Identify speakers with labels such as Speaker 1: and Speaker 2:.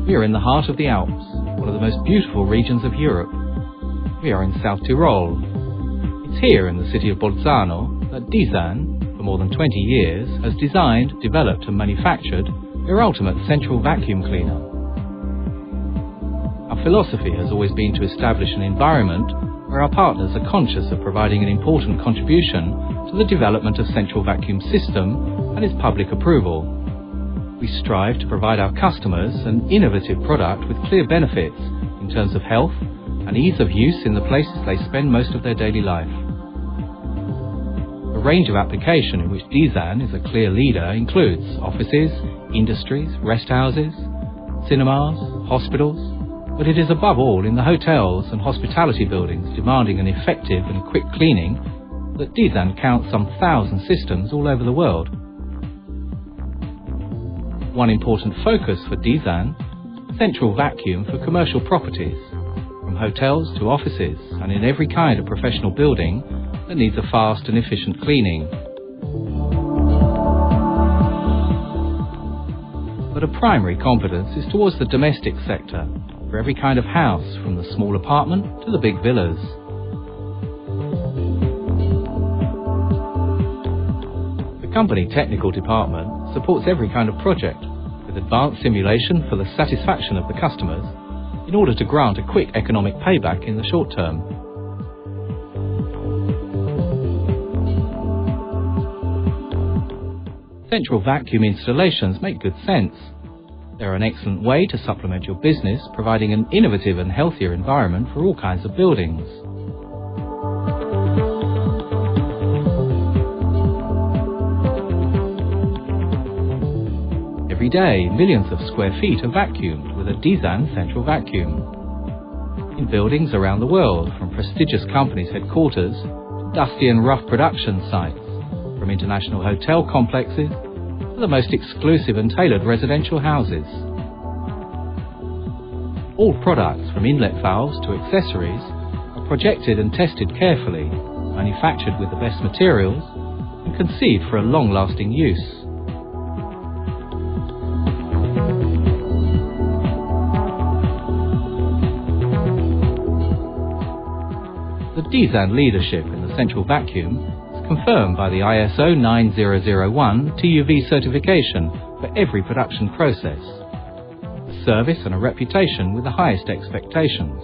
Speaker 1: We are in the heart of the Alps, one of the most beautiful regions of Europe. We are in South Tyrol. It's here in the city of Bolzano that Disan, for more than 20 years, has designed, developed and manufactured their ultimate central vacuum cleaner. Our philosophy has always been to establish an environment where our partners are conscious of providing an important contribution to the development of central vacuum system and its public approval. We strive to provide our customers an innovative product with clear benefits in terms of health and ease of use in the places they spend most of their daily life. The range of application in which Disan is a clear leader includes offices, industries, rest houses, cinemas, hospitals, but it is above all in the hotels and hospitality buildings demanding an effective and quick cleaning that Disan counts some 1,000 systems all over the world. One important focus for Disan, central vacuum for commercial properties, from hotels to offices and in every kind of professional building that needs a fast and efficient cleaning. But a primary competence is towards the domestic sector, for every kind of house, from the small apartment to the big villas. The company technical department supports every kind of project with advanced simulation for the satisfaction of the customers in order to grant a quick economic payback in the short term. Central vacuum installations make good sense. They're an excellent way to supplement your business, providing an innovative and healthier environment for all kinds of buildings. Every day, millions of square feet are vacuumed with a Disan central vacuum. In buildings around the world, from prestigious companies' headquarters to dusty and rough production sites, from international hotel complexes to the most exclusive and tailored residential houses. All products, from inlet valves to accessories, are projected and tested carefully, manufactured with the best materials, and conceived for a long-lasting use. The Disan leadership in the central vacuum confirmed by the ISO 9001 TUV certification for every production process, a service and a reputation with the highest expectations.